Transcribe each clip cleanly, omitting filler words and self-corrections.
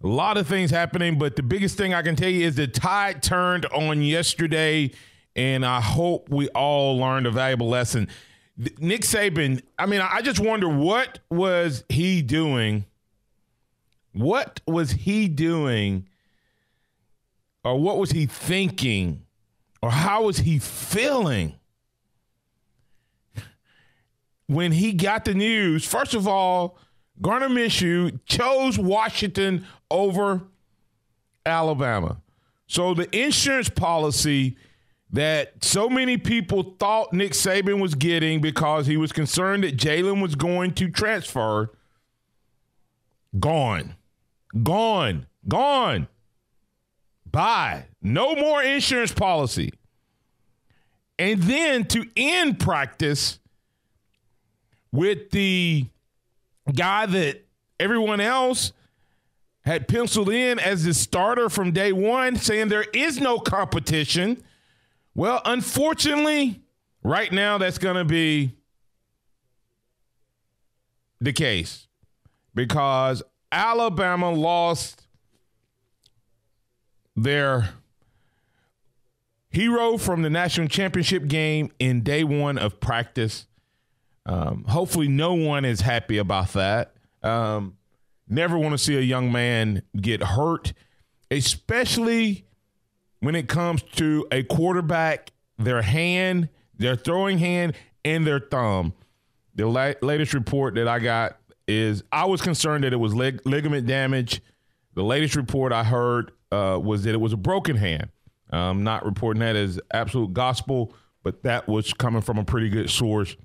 A lot of things happening, but the biggest thing I can tell you is the tide turned on yesterday, and I hope we all learned a valuable lesson. Nick Saban, I just wonder, what was he doing? What was he doing, or what was he thinking, or how was he feeling when he got the news? First of all, Gardner Minshew chose Washington over Alabama. So the insurance policy that so many people thought Nick Saban was getting because he was concerned that Jalen was going to transfer, gone. Bye. No more insurance policy. And then to end practice with the guy that everyone else had penciled in as the starter from day one, saying there is no competition. Well, unfortunately, right now that's going to be the case because Alabama lost their hero from the national championship game in day one of practice. Hopefully no one is happy about that. Never want to see a young man get hurt, especially when it comes to a quarterback, their hand, their throwing hand, and their thumb. The latest report that I got is I was concerned that it was ligament damage. The latest report I heard was that it was a broken hand. I'm not reporting that as absolute gospel, but that was coming from a pretty good source,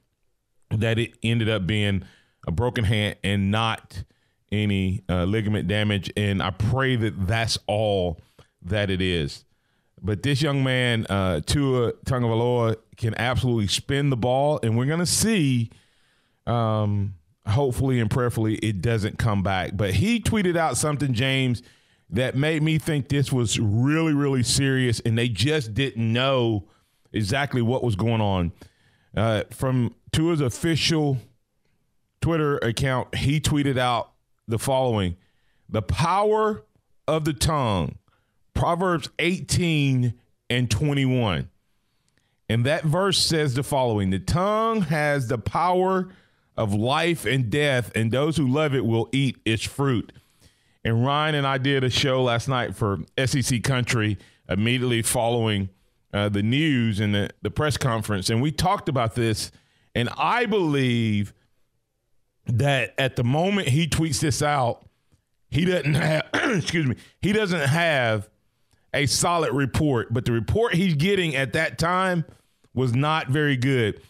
that it ended up being a broken hand and not any ligament damage. And I pray that that's all that it is. But this young man, Tua Tagovailoa, can absolutely spin the ball, and we're going to see, hopefully and prayerfully, it doesn't come back. But he tweeted out something, James, that made me think this was really, really serious, and they just didn't know exactly what was going on. From Tua's official Twitter account, he tweeted out the following: the power of the tongue, Proverbs 18:21. And that verse says the following: the tongue has the power of life and death, and those who love it will eat its fruit. And Ryan and I did a show last night for SEC Country immediately following the news and the press conference, and we talked about this. And I believe that at the moment he tweets this out, he doesn't have he doesn't have a solid report, but the report he's getting at that time was not very good.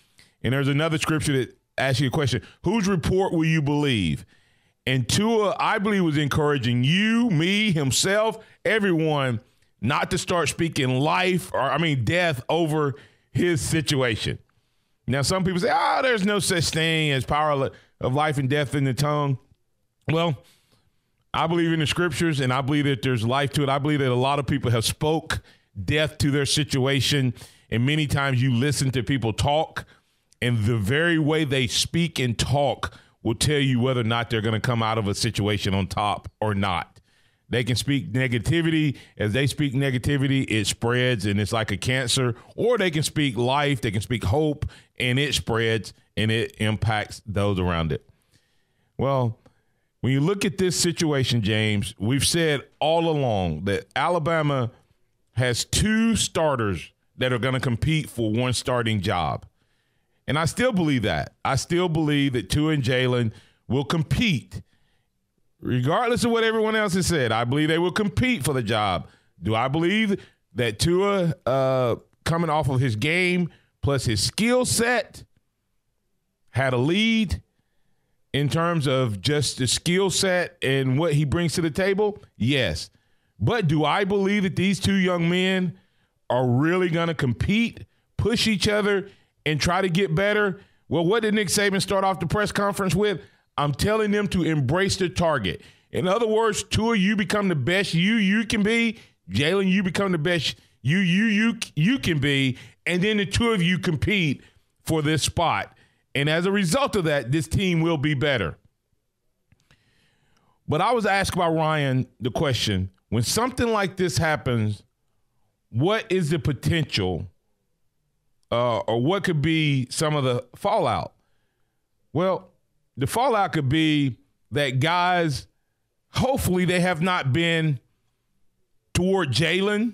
And there's another scripture that asks you a question: whose report will you believe? And Tua, I believe, was encouraging you, me, himself, everyone not to start speaking death over his situation. Now, some people say, there's no such thing as power of life and death in the tongue. Well, I believe in the scriptures, and I believe that there's life to it. I believe that a lot of people have spoke death to their situation, and many times you listen to people talk, and the very way they speak and talk will tell you whether or not they're going to come out of a situation on top or not. They can speak negativity. As they speak negativity, it spreads, and it's like a cancer. Or they can speak life, they can speak hope, and it spreads, and it impacts those around it. Well, when you look at this situation, James, we've said all along that Alabama has two starters that are going to compete for one starting job. And I still believe that. I still believe that Tua and Jalen will compete. Regardless of what everyone else has said, I believe they will compete for the job. Do I believe that Tua, coming off of his game plus his skill set, had a lead in terms of just the skill set and what he brings to the table? Yes. But do I believe that these two young men are really going to compete, push each other, and try to get better? Well, what did Nick Saban start off the press conference with? I'm telling them to embrace the target. In other words, Tua, you become the best you can be. Jalen, you become the best you can be. And then the two of you compete for this spot. And as a result of that, this team will be better. But I was asked by Ryan the question, when something like this happens, what is the potential or what could be some of the fallout? Well, the fallout could be that guys, hopefully they have not been toward Jalen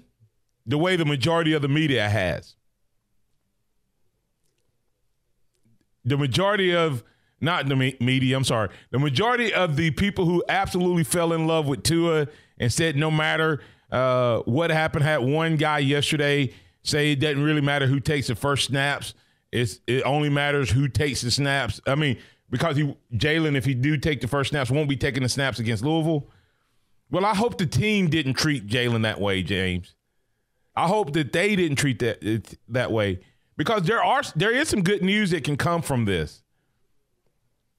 the way the majority of the media has. The majority of, not the media, I'm sorry, the majority of the people who absolutely fell in love with Tua and said no matter what happened, had one guy yesterday say it doesn't really matter who takes the first snaps. It only matters who takes the snaps. I mean, because Jalen, if he do take the first snaps, won't be taking the snaps against Louisville. Well, I hope the team didn't treat Jalen that way, James. I hope that they didn't treat that way, because there is some good news that can come from this.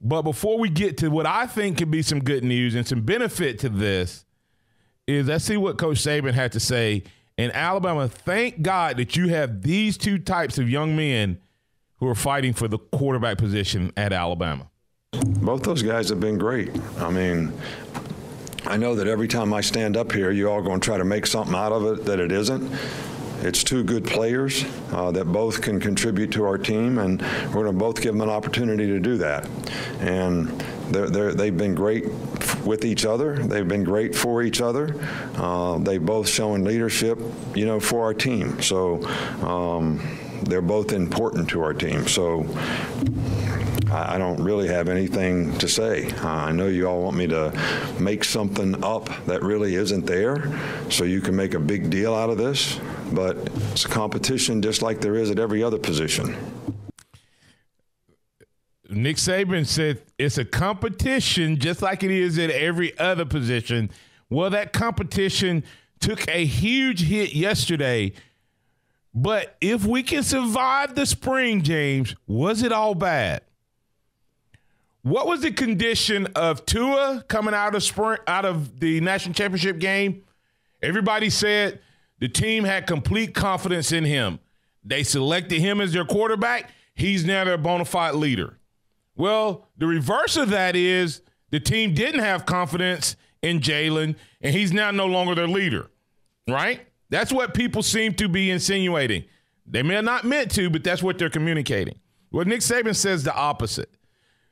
But before we get to what I think could be some good news and some benefit to this, is let's see what Coach Saban had to say. In Alabama, thank God that you have these two types of young men who are fighting for the quarterback position at Alabama. Both those guys have been great. I mean, I know that every time I stand up here, you're all going to try to make something out of it that it isn't. It's two good players that both can contribute to our team, and we're going to both give them an opportunity to do that. And they've been great with each other. They've been great for each other. They've both shown leadership, for our team. So they're both important to our team. So I don't really have anything to say. I know you all want me to make something up that really isn't there so you can make a big deal out of this, but it's a competition just like there is at every other position. Nick Saban said it's a competition just like it is at every other position. Well, that competition took a huge hit yesterday, but if we can survive the spring, James, was it all bad? What was the condition of Tua coming out of the national championship game? Everybody said the team had complete confidence in him. They selected him as their quarterback. He's now their bona fide leader. Well, the reverse of that is the team didn't have confidence in Jalen, and he's now no longer their leader, right? That's what people seem to be insinuating. They may have not meant to, but that's what they're communicating. Well, Nick Saban says the opposite.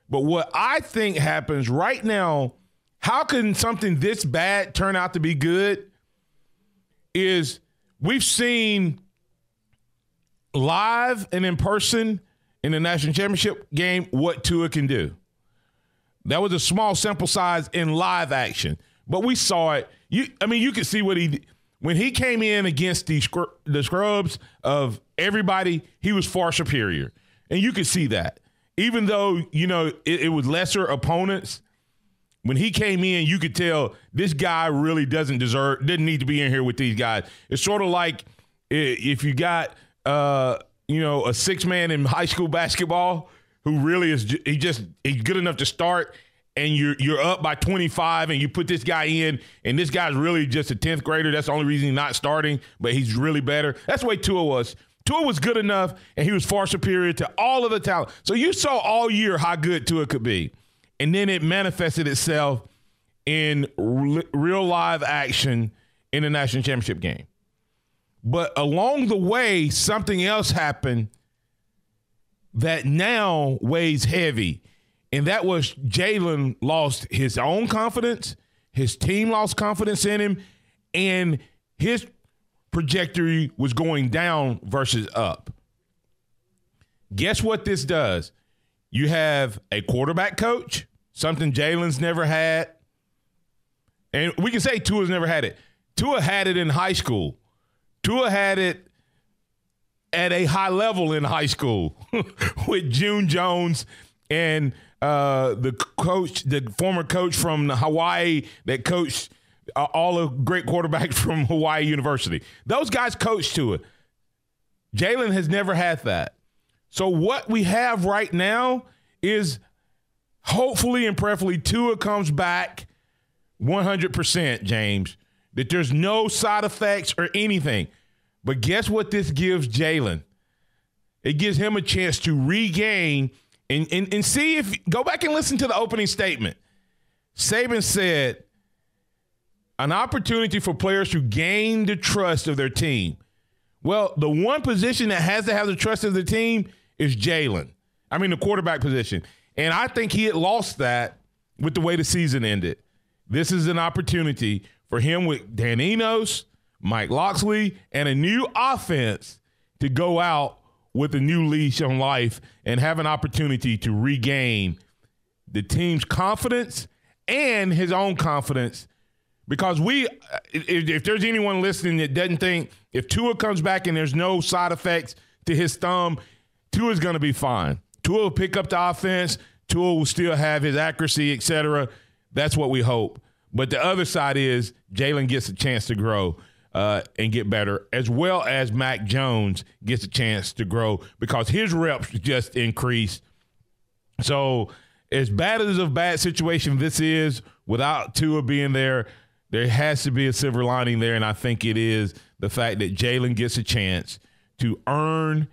But what I think happens right now, how can something this bad turn out to be good, is we've seen live and in person in the national championship game what Tua can do. That was a small sample size in live action, but we saw it. You could see what he did. When he came in against the scrubs of everybody, he was far superior, and you could see that. Even though, it was lesser opponents, when he came in, you could tell this guy really didn't need to be in here with these guys. It's sort of like if you got, a six-man in high school basketball who really is he's good enough to start, and you're up by 25 and you put this guy in, and this guy's really just a 10th grader. That's the only reason he's not starting, but he's really better. That's the way Tua was. Tua was good enough, and he was far superior to all of the talent. So you saw all year how good Tua could be. And then it manifested itself in real live action in the national championship game. But along the way, something else happened that now weighs heavy. And that was Jalen lost his own confidence. His team lost confidence in him. And his trajectory was going down versus up. Guess what this does? You have a quarterback coach, something Jalen's never had. And we can say Tua's never had it. Tua had it in high school. Tua had it at a high level in high school with June Jones and the former coach from Hawaii that coached all the great quarterbacks from Hawaii University. Those guys coached Tua. Jalen has never had that. So what we have right now is hopefully and prayerfully Tua comes back 100%, James, that there's no side effects or anything. But guess what this gives Jalen? It gives him a chance to regain and see if – go back and listen to the opening statement. Saban said, an opportunity for players to gain the trust of their team. Well, the one position that has to have the trust of the team is Jalen. I mean, the quarterback position. And I think he had lost that with the way the season ended. This is an opportunity for him with Dan Enos, Mike Locksley, and a new offense to go out with a new leash on life and have an opportunity to regain the team's confidence and his own confidence. Because if there's anyone listening that doesn't think if Tua comes back and there's no side effects to his thumb, Tua's going to be fine. Tua will pick up the offense. Tua will still have his accuracy, et cetera. That's what we hope. But the other side is Jalen gets a chance to grow and get better, as well as Mac Jones gets a chance to grow because his reps just increased. So as bad as a bad situation this is, without Tua being there, there has to be a silver lining there, and I think it is the fact that Jalen gets a chance to earn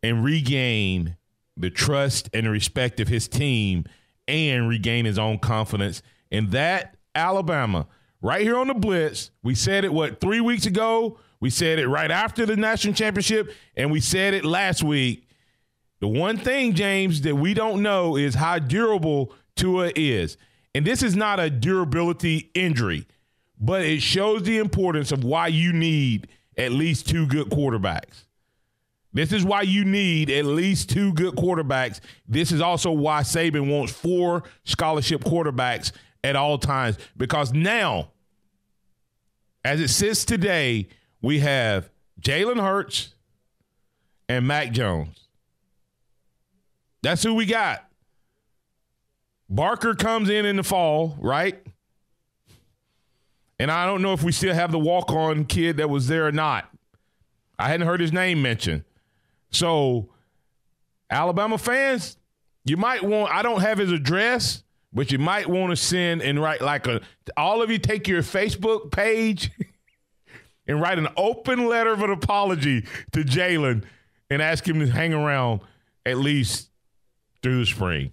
and regain the trust and the respect of his team and regain his own confidence. And that Alabama, right here on the Blitz, we said it, 3 weeks ago? We said it right after the national championship, and we said it last week. The one thing, James, that we don't know is how durable Tua is. And this is not a durability injury, but it shows the importance of why you need at least two good quarterbacks. This is why you need at least two good quarterbacks. This is also why Saban wants 4 scholarship quarterbacks at all times. Because now, as it sits today, we have Jalen Hurts and Mac Jones. That's who we got. Barker comes in the fall, right? And I don't know if we still have the walk-on kid that was there or not. I hadn't heard his name mentioned. So, Alabama fans, you might want, I don't have his address, but you might want to send and write all of you take your Facebook page and write an open letter of an apology to Jalen and ask him to hang around at least through the spring.